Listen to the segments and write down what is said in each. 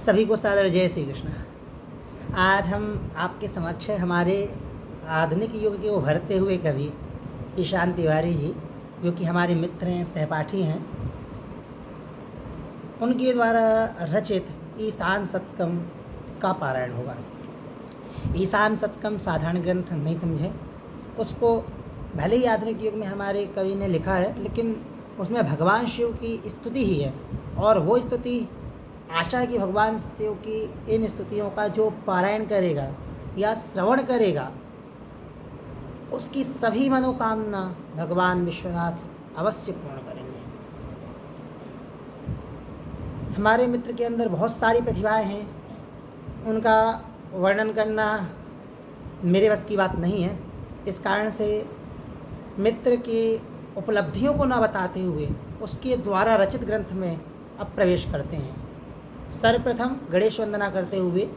सभी को सादर जय श्री कृष्ण। आज हम आपके समक्ष हमारे आधुनिक युग के उभरते हुए कवि ईशान तिवारी जी, जो कि हमारे मित्र हैं, सहपाठी हैं, उनके द्वारा रचित ईशान शतकम का पारायण होगा। ईशान शतकम साधारण ग्रंथ नहीं समझें, उसको भले ही आधुनिक युग में हमारे कवि ने लिखा है, लेकिन उसमें भगवान शिव की स्तुति ही है। और वो स्तुति आशा है कि भगवान शिव की इन स्तुतियों का जो पारायण करेगा या श्रवण करेगा, उसकी सभी मनोकामना भगवान विश्वनाथ अवश्य पूर्ण करेंगे। हमारे मित्र के अंदर बहुत सारी प्रतिभाएं हैं, उनका वर्णन करना मेरे बस की बात नहीं है। इस कारण से मित्र की उपलब्धियों को न बताते हुए उसके द्वारा रचित ग्रंथ में अब प्रवेश करते हैं। सर्वप्रथम गणेश वंदना करते हुए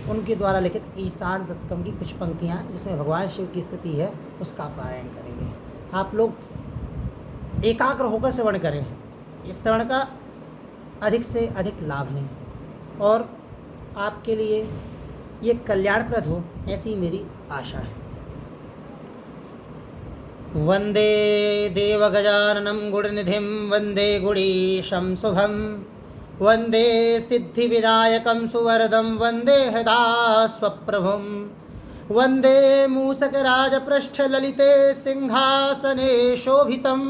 उनके द्वारा लिखित ईशान शतकम की कुछ पंक्तियाँ, जिसमें भगवान शिव की स्थिति है, उसका पारायण करेंगे। आप लोग एकाग्र होकर श्रवण करें, इस श्रवण का अधिक से अधिक लाभ लें और आपके लिए ये कल्याणप्रद हो, ऐसी मेरी आशा है। वंदे देवगजाननं गुणनिधिं वंदे गुणीशं शुभं वंदे सिद्धिविनायकं सुवरदं वंदे हृदा स्वप्रभुं वंदे मूषकराजपृष्ठललिते सिंहासने शोभितं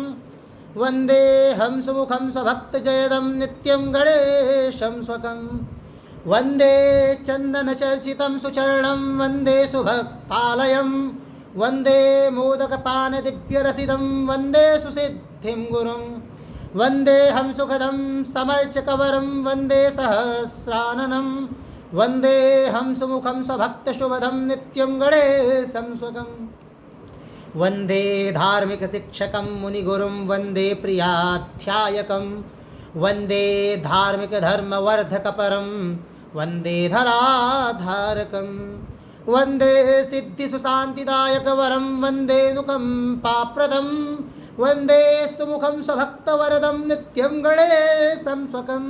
वंदे हंसमुखं स्वभक्तजयदं नित्यं गणेशं स्वकं वंदे चन्दनचर्चितं सुचरणं वंदे सुभक्तालयं वंदे मोदकपानदिव्यरसिदं वंदे सुसिद्धिं गुरुं वंदे हंसुखदं समर्चकवरं वंदे सहस्राननं वंदे हंसमुखं स्वभक्तशुभदं नित्यं गणेशं स्वकं वंदे धार्मिकशिक्षकं मुनिगुरुं वंदे प्रियाध्यायकं वंदे धार्मिकधर्मवर्धकपरं वंदे धराधारकं वंदे सिद्धिसुशान्तिदायकवरं वंदे नुकम्पाप्रदं वंदे सुमुखं स्वभक्तवरदं नित्यं गणेशं स्वकं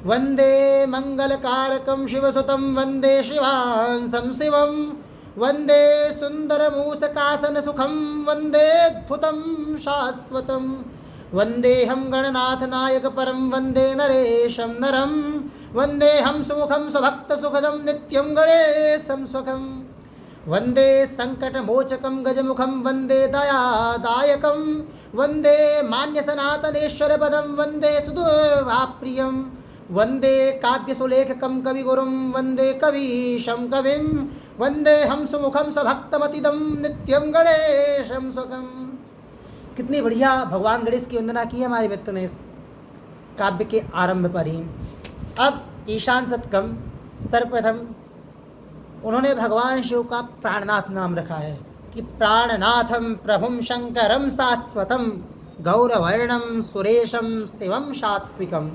वंदे मंगलकारकं शिवसुतं वंदे शिवांसं शिवं वंदे सुन्दरमूषकासनसुखं वंदेऽद्भुतं शाश्वतं वंदेऽहं गणनाथनायकपरं वंदे नरेशं नरं वंदेऽहं सुमुखं स्वभक्तसुखदं नित्यं गणेशं स्वकं वंदे संकटमोचकं गजमुखं वंदे दयादायकं वंदे मान्यसनातनेश्वरपदं वंदे सुदुर्वाप्रियं वंदे काव्यसुलेखकं कविगुरुं वंदे कवीशं कविं वंदेऽहं सुमुखं स्वभक्तमतिदं नित्यं गणेशं स्वकं। कितनी बढ़िया भगवान गणेश की वंदना की है हमारे मित्र ने इस काव्य के आरंभ पर ही। अब ईशान शतकम सर्वप्रथम उन्होंने भगवान शिव का प्राणनाथ नाम रखा है कि प्राणनाथम प्रभुम शंकरम शाश्वतम गौरवर्णम सुरेशम शिवम सात्विकम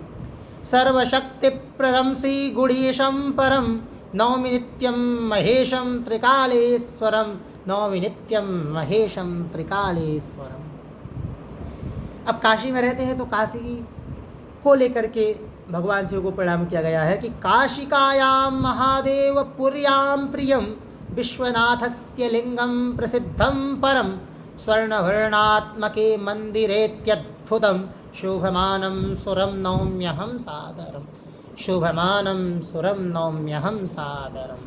सर्वशक्तिप्रदं श्री गुणेशं परम नौमि नित्यं महेशं त्रिकालेश्वरम नौमि नित्यं महेशं त्रिकालेश्वरम। अब काशी में रहते हैं तो काशी को लेकर के भगवान शिव को प्रणाम किया गया है कि काशिकायां महादेव पुर्यां प्रियं विश्वनाथस्य लिंगं प्रसिद्धं परं स्वर्णवर्णात्मके मंदिरेत्यद्भुतं शोभमानं सुरं नौम्यहं सादरं शोभमानं सुरं नौम्यहं सादरम्।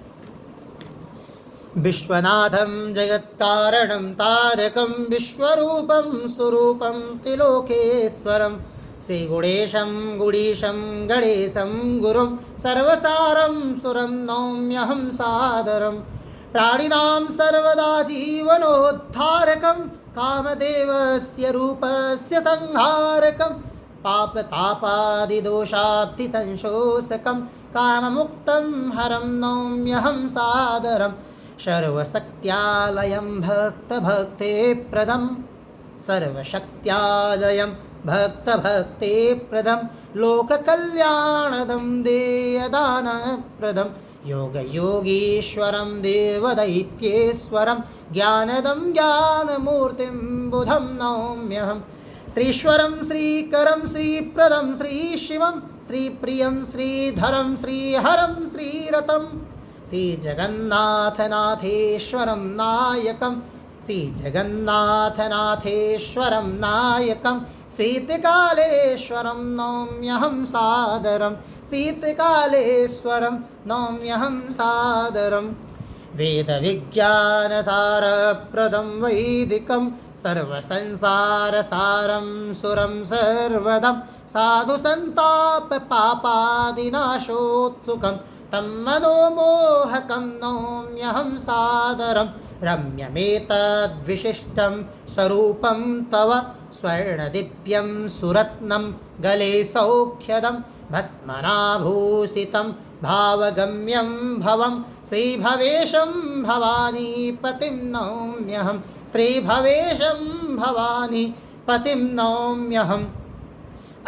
विश्वनाथं जगत्कारणं तारकं विश्वरूपं स्वरूपं त्रिलोकेश्वरं श्रीगुणेशं गुणीशं गणेशं गुरुं सर्वसारं सुरं नौम्यहं सादरं प्राणिनां सर्वदा जीवनोद्धारकं कामदेवस्य रूपस्य संहारकं पापतापादिदोषाब्धिसंशोषकं काममुक्तं हरं नौम्यहं सादरं सर्वशक्त्यालयं भक्तभक्तेप्रदं सर्वशक्त्यालयं भक्तभक्तेप्रदं लोककल्याणदं देयदानप्रदं योगयोगीश्वरं देवदैत्येश्वरं ज्ञानदं ज्ञानमूर्तिं बुधं नौम्यहं श्रीश्वरं श्रीकरं श्रीप्रदं श्रीशिवं श्रीप्रियं श्रीधरं श्रीहरं श्रीरतं श्रीजगन्नाथनाथेश्वरं नायकं श्रीजगन्नाथनाथेश्वरं नायकं शीतकालेश्वरं नौम्यहं सादरं शीतकालेश्वरं नौम्यहं सादरं वेदविज्ञानसारप्रदं वैदिकं सर्वसंसारसारं सुरं सर्वदं साधुसन्तापपापादिनाशोत्सुकं तं मनोमोहकं नौम्यहं सादरं रम्यमेतद्विशिष्टं स्वरूपं तव स्वर्णदिव्यं सुरत्नं गले सौख्यदं भस्मनाभूषितं भावगम्यं भवं श्रीभवेशं भवानीपतिं नौम्यहं श्रीभवेशं भवानीपतिं नौम्यहम्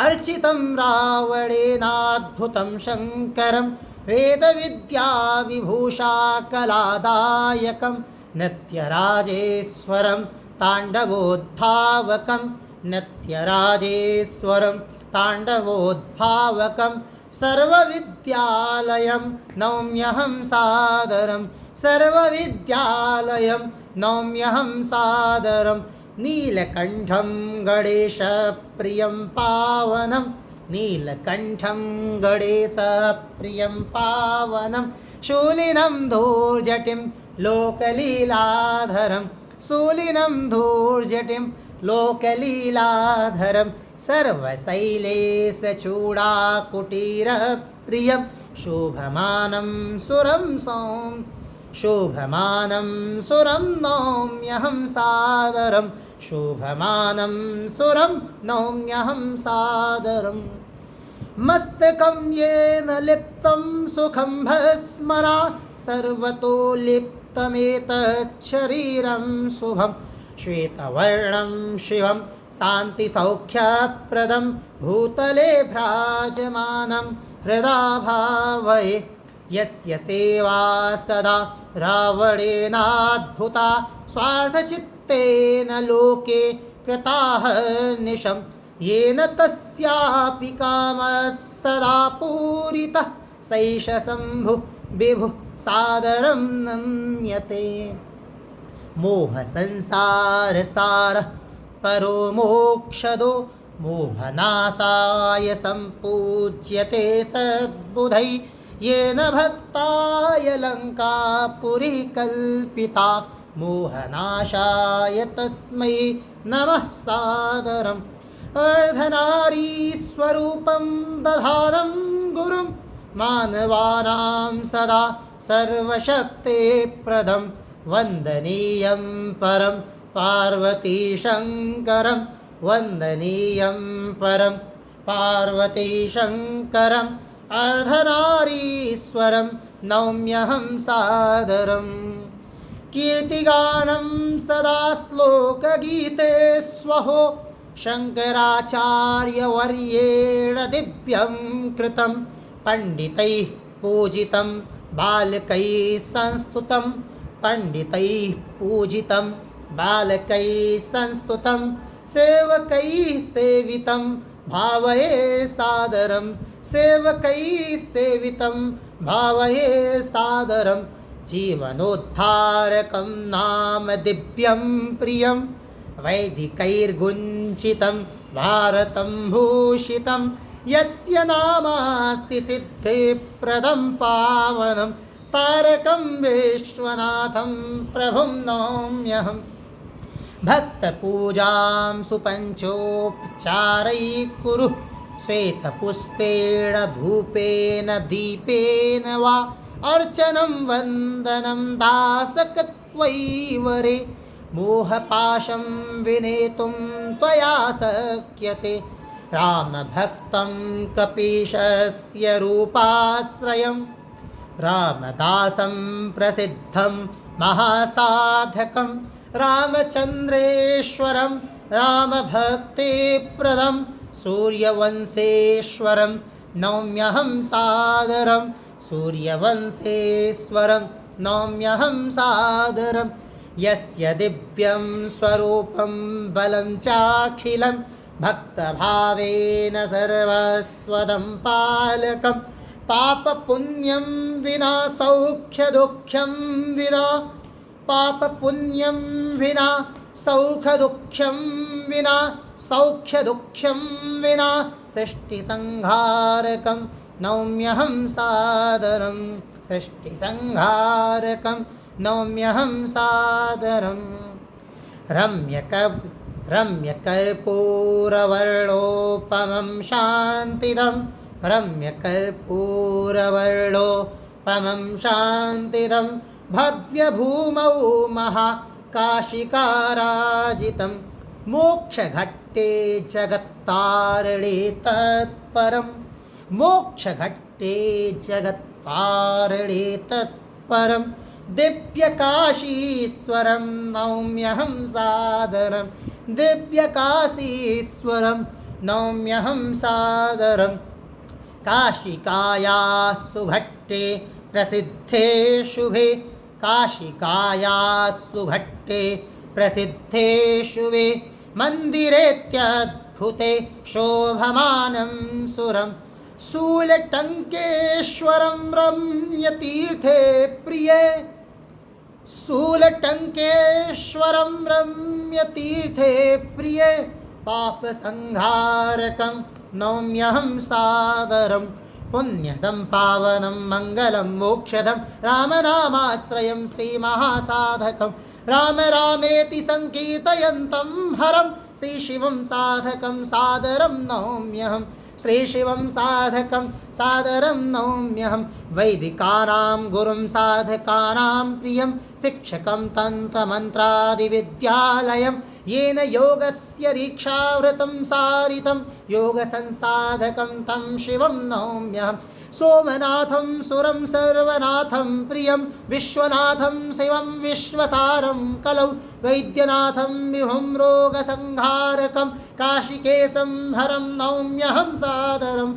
अर्चितं रावणेनाद्भुतं शङ्करं वेदविद्याविभूषाकलादायकं नित्यराजेश्वरं ताण्डवोद्भावकं नित्यराजेश्वरं ताण्डवोद्भावकं सर्वविद्यालयं नौम्यहं सादरं सर्वविद्यालयं नौम्यहं सादरं नीलकण्ठं गणेशप्रियं पावनं नीलकण्ठं गणेशप्रियं पावनं शूलिनं धूर्जटिं लोकलीलाधरं शूलिनं धूर्जटिं लोकलीलाधरं सर्वशैलेशचूडाकुटीरप्रियं शोभमानं सुरं सौं शोभमानं सुरं नौम्यहं सादरं शोभमानं सुरं नौम्यहं सादरम् मस्तकं येन लिप्तं सुखं भस्मना सर्वतो लिप्तमेतच्छरीरं शुभं श्वेतवर्णं शिवं शान्तिसौख्यप्रदं भूतले भ्राजमानं हृदा भावये यस्य सेवा सदा रावणेनाद्भुता स्वार्थचित्तेन लोके कृताहर्निशं येन तस्यापि कामस्तदा पूरितः सैष शम्भुः विभुः सादरं नम्यते मोहसंसारसारः परो मोक्षदो मोहनाशाय सम्पूज्यते सद्बुधैः येन भक्ताय लङ्कापुरी कल्पिता मोहनाशाय तस्मै नमः सादरम् अर्धनारीस्वरूपं दधानं गुरुं मानवानां सदा सर्वशक्तिप्रदं वन्दनीयं परं पार्वतीशङ्करं वन्दनीयं परं पार्वतीशङ्करम् अर्धनारीश्वरं नौम्यहं सादरम् कीर्तिगानं सदा श्लोकगीते स्वहो शङ्कराचार्यवर्येण दिव्यं कृतं पण्डितैः पूजितं बालकैः संस्तुतं पण्डितैः पूजितं बालकैः संस्तुतं सेवकैः सेवितं भावये सादरं सेवकैः सेवितं भावये सादरं जीवनोद्धारकं नाम दिव्यं प्रियं वैदिकैर्गुञ्चितं भारतं भूषितं यस्य नामास्ति सिद्धिप्रदं पावनं तारकं विश्वनाथं प्रभुं नौम्यहम् भक्तपूजां सुपञ्चोपचारैः कुरु श्वेतपुष्पेण धूपेन दीपेन वा अर्चनं वन्दनं दासकत्वैवरे मोहपाशं विनेतुं त्वया शक्यते रामभक्तं कपीशस्य रूपाश्रयं रामदासं प्रसिद्धं महासाधकं रामचन्द्रेश्वरं रामभक्तिप्रदं सूर्यवंशेश्वरं नौम्यहं सादरं सूर्यवंशेश्वरं नौम्यहं सादरं यस्य दिव्यं स्वरूपं बलं चाखिलं भक्तभावेन सर्वस्वदं पालकं पापपुण्यं विना सौख्यदुःखं विना पापपुण्यं विना सौख्यदुःखं विना सौख्यदुःखं विना सृष्टिसंहारकं नौम्यहं सादरं सृष्टिसंहारकं नौम्यहं सादरम् रम्यकर्पूरवर्णोपमं शान्तिदं रम्यकर्पूरवर्णोपमं शान्तिदं भव्यभूमौ महाकाशिकाराजितं मोक्षघट्टे जगत्तारणे तत्परं मोक्षघट्टे जगत्तारणे तत्परं दिव्यकाशीश्वरं नौम्यहं सादरं दिव्यकाशीश्वरं नौम्यहं सादरं काशिकायाः सुभट्टे प्रसिद्धे शुभे काशिकायाः सुभट्टे प्रसिद्धे शुभे मन्दिरेत्यद्भुते शोभमानं सुरं शूलटङ्केश्वरं रम्यतीर्थे प्रिये शूलटङ्केश्वरं रम्यतीर्थे प्रिये पापसंहारकं नौम्यहं सादरं पुण्यदं पावनं मङ्गलं मोक्षदं रामनामाश्रयं श्रीमहासाधकं राम रामेति संकीर्तयन्तं हरं श्रीशिवं साधकं सादरं नौम्यहं श्रीशिवं साधकं सादरं नौम्यहं वैदिकानां गुरुं साधकानां प्रियं शिक्षकं तन्त्रमन्त्रादिविद्यालयं येन योगस्य दीक्षाव्रतं सारितं योगसंसाधकं तं शिवं नौम्यहं सोमनाथं सुरं सर्वनाथं प्रियं विश्वनाथं शिवं विश्वसारं कलौ वैद्यनाथं विभुं रोगसंहारकं काशिकेशं हरं नौम्यहं सादरं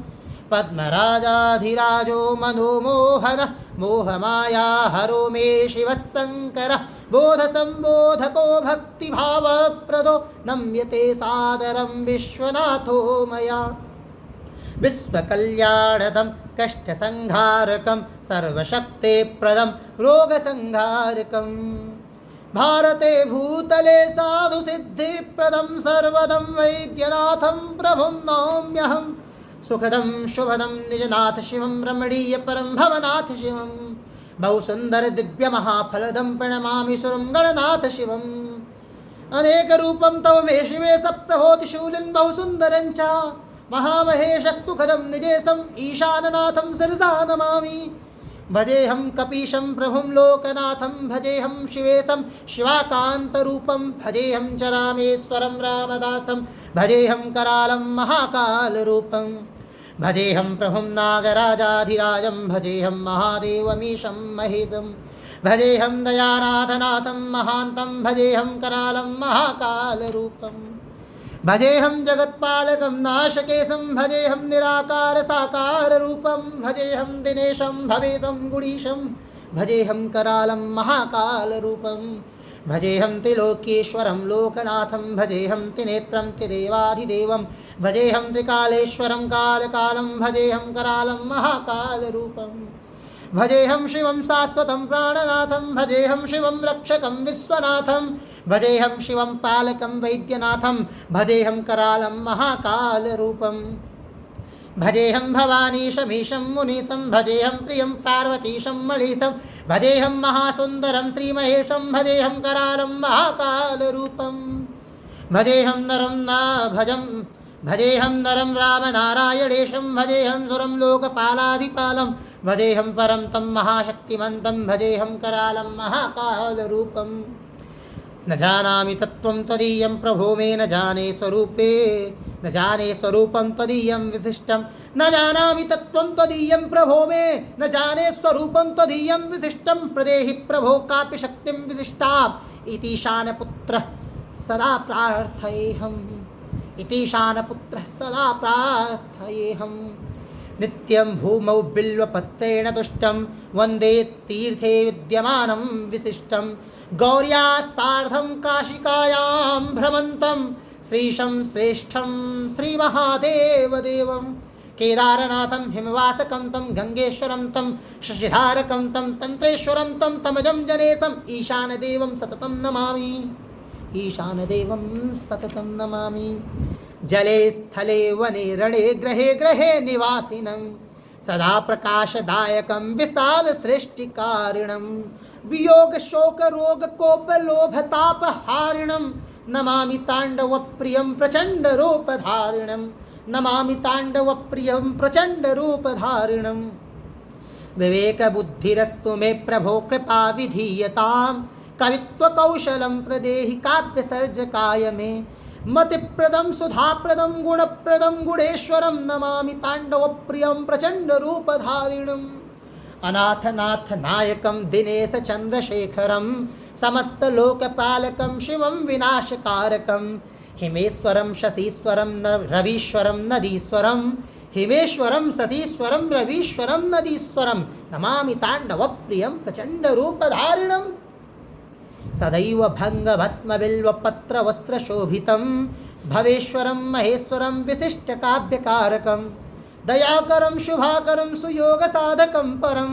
पद्मराजाधिराजो मनोमोहनः मोहमाया हरो मे शिवः शङ्करः बोधसंबोधको भक्तिभावप्रदो नम्यते सादरं विश्वनाथो मया विश्वकल्याणदं कष्टसंहारकं सर्वशक्तिप्रदं रोगसंहारकं भारते भूतले साधुसिद्धिप्रदं सर्वदं वैद्यनाथं प्रभुं नौम्यहं सुखदं शुभदं निजनाथ शिवं रमणीयपरं भवनाथ शिवं बहुसुन्दर दिव्यमहाफलदं प्रणमामि सुरं गणनाथ शिवम् अनेकरूपं तव मे शिवे सप्रभोति शूलिन् बहुसुन्दरं च महामहेशसुखदं निजेशम् ईशाननाथं शिरसा नमामि भजेऽहं कपीशं प्रभुं लोकनाथं भजेऽहं शिवेशं शिवाकान्तरूपं भजेऽहं च रामेश्वरं रामदासं भजेऽहं करालं महाकालरूपं भजेऽहं प्रभुं नागराजाधिराजं भजेऽहं महादेवमीशं महेशं भजेऽहं दयानाथनाथं महान्तं भजेऽहं करालं महाकालरूपं भजेऽहं जगत्पालकं नाशकेशं भजेऽहं निराकारसाकाररूपं भजेऽहं दिनेशं भवेशं गुणीशं भजेऽहं करालं महाकालरूपं भजेऽहं त्रिलोकेश्वरं लोकनाथं भजेऽहं त्रिनेत्रं त्रिदेवाधिदेवं भजेऽहं त्रिकालेश्वरं कालकालं भजेऽहं करालं महाकालरूपं भजेऽहं शिवं शाश्वतं प्राणनाथं भजेऽहं शिवं रक्षकं विश्वनाथं भजेऽहं शिवं पालकं वैद्यनाथं भजेऽहं करालं महाकालरूपं भजेऽहं भवानीशमीशं मुनीशं भजेऽहं प्रियं पार्वतीशं मणीशं भजेऽहं महासुन्दरं श्रीमहेशं भजेऽहं करालं महाकालरूपं भजेऽहं नरं रामनारायणेशं भजेऽहं सुरं लोकपालाधिपालं भजेऽहं परं तं महाशक्तिमन्तं भजेऽहं करालं महाकालरूपं न जानामि तत्त्वं त्वदीयं प्रभो मे न जाने स्वरूपे न जाने स्वरूपं त्वदीयं विशिष्टं न जानामि तत्त्वं त्वदीयं प्रभो मे न जाने स्वरूपं त्वदीयं विशिष्टं प्रदेहि प्रभो कापि शक्तिं विशिष्टाम् इति शानपुत्रः सदा प्रार्थयेऽहम् इति शानपुत्रः सदा प्रार्थयेऽहम् नित्यं भूमौ बिल्वपत्रेण तुष्टं वन्दे तीर्थे विद्यमानं विशिष्टं गौर्या सार्धं काशिकायां भ्रमन्तं श्रीशं श्रेष्ठं श्रीमहादेवदेवं केदारनाथं हिमवासकं तं गंगेश्वरं तं शशिधारकं तं तंत्रेश्वरं तं तमजं जनेशम् ईशानदेवं सततं नमामि। ईशानदेवं सततं नमामि। जले स्थले वने रणे ग्रहे ग्रहे निवासिनं सदा प्रकाशदायकं विशाल सृष्टिकारिणं वियोग शोक रोग कोप लोभ ताप हारिणं नमामि तांडव प्रियं प्रचंड रूपधारिणं नमामि तांडव प्रियं प्रचंड रूपधारिणं। विवेक बुद्धिरस्तु मे प्रभो कृपा विधीयताम् कवित्व कौशलं प्रदेहि काव्य सर्जकाय मे मतिप्रदं सुधाप्रदं गुणप्रदं गुणेश्वरं नमामि तांडव प्रियं प्रचंड रूपधारिणम्। अनाथनाथ नायकं दिनेश चंद्रशेखरं समस्त लोकपालकं शिवं विनाशकारकं हिमेश्वरं शशीश्वरं रवीश्वरं नदीश्वरं हिमेश्वरं शशीश्वरं रवीश्वरं नदीश्वरं नमामि तांडव प्रियं प्रचंड रूपधारिणम्। सदैव भंग भस्म बिल्व पत्र वस्त्र शोभितं भवेश्वरं महेश्वरं विशिष्ट काव्यकारकं दयाकरं शुभाकरं सुयोग साधकं परं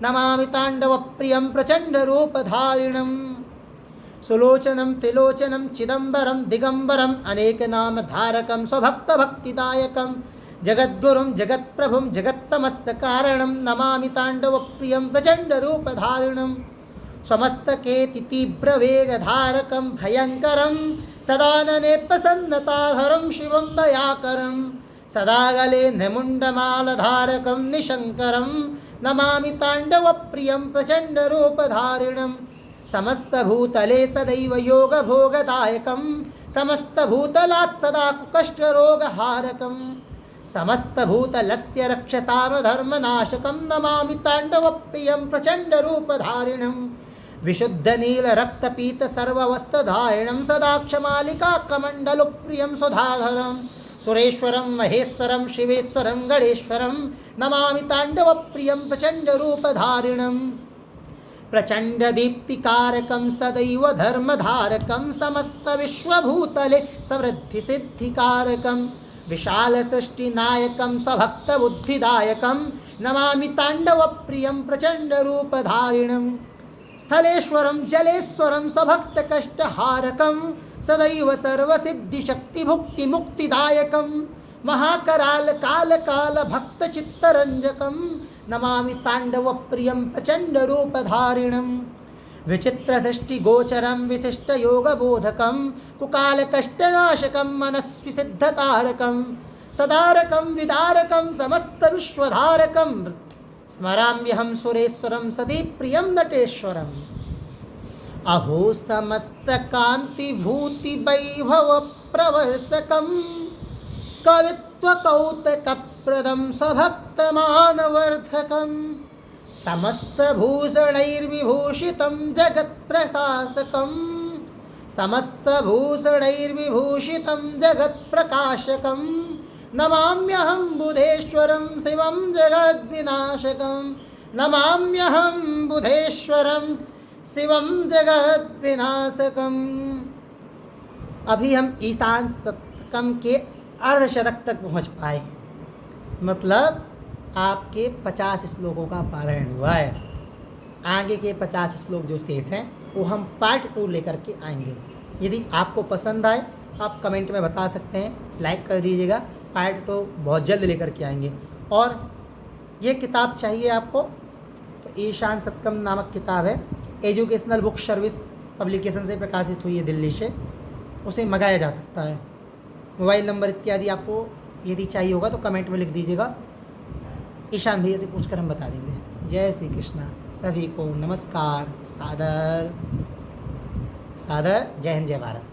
नमामि तांडव प्रियं प्रचंड रूपधारिणं। सुलोचनं त्रिलोचनं चिदंबरं दिगंबरं अनेक नाम धारकं स्वभक्त भक्तिदायकं जगद्गुरुं जगत्प्रभुं जगत्समस्त कारणं नमामि तांडव प्रियं प्रचंड रूपधारिणं। समस्त केति तीव्र वेग धारकं भयंकरं सदानने प्रसन्नताधरं शिवं दयाकरं सदा गले नृमुण्डमालधारकं निशंकरं नमामि तांडव प्रियं प्रचंड रूपधारिणं। समस्त भूतले सदैव योग भोगदायकं समस्त भूतलात् सदा कुकष्ट रोगहारकं समस्त भूतलस्य रक्षसाम धर्मनाशकं नमामि तांडव प्रियं प्रचंड रूपधारिणं। विशुद्ध नील रक्तपीत सर्ववस्त्रधारिणं सदा क्षमालिका कमण्डलुप्रियं सुधाधरं सुरेश्वरं महेश्वरं शिवेश्वरं गणेश्वरं नमामि तांडव प्रियं प्रचंड रूपधारिणं। प्रचंड दीप्तिकारकं सदैव धर्मधारकं समस्त विश्वभूतले समृद्धि सिद्धिकारकं विशाल सृष्टिनायकं स्वभक्त बुद्धिदायकं नमामि तांडव प्रियं प्रचंड रूपधारिणं। स्थलेश्वरं जलेश्वरं स्वभक्त कष्टहारकं सदैव सर्वसिद्धिशक्तिभुक्ति मुक्तिदायकं महाकराल काल काल भक्त चित्तरंजकं नमामि तांडव प्रियं प्रचंड रूपधारिणं। विचित्र सृष्टि गोचरं विशिष्ट योग बोधकं कुकाल कष्टनाशकं मनस्वी सिद्धतारकं सदारकं विदारकं समस्त विश्वधारकं स्मराम्यहं सुरेश्वरं सदी प्रियं नटेश्वरम्। अहो समस्त कांति भूति वैभव प्रवर्षकं कवित्व कौतक प्रदं स्वभक्त मानवर्धकं समस्त भूषणैर्विभूषितं जगत् प्रशासकं समस्त भूषणैर्विभूषितं जगत् प्रकाशकं नमाम्यहं बुधेश्वरं शिवं जगद्विनाशकं नमाम्यहं बुधेश्वरं शिवं जगद्विनाशकम्। अभी हम ईशान शतकम के अर्धशतक तक पहुँच पाए हैं, मतलब आपके 50 श्लोकों का पारायण हुआ है। आगे के 50 श्लोक जो शेष हैं वो हम पार्ट 2 लेकर के आएंगे। यदि आपको पसंद आए आप कमेंट में बता सकते हैं, लाइक कर दीजिएगा। पार्ट 2 बहुत जल्द लेकर के आएंगे। और ये किताब चाहिए आपको तो ईशान शतकम नामक किताब है, एजुकेशनल बुक सर्विस पब्लिकेशन से प्रकाशित हुई है दिल्ली से, उसे मंगाया जा सकता है। मोबाइल नंबर इत्यादि आपको यदि चाहिए होगा तो कमेंट में लिख दीजिएगा, ईशान भैया से पूछकर हम बता देंगे। जय श्री कृष्णा, सभी को नमस्कार, सादर सादर, जय हिंद जय भारत।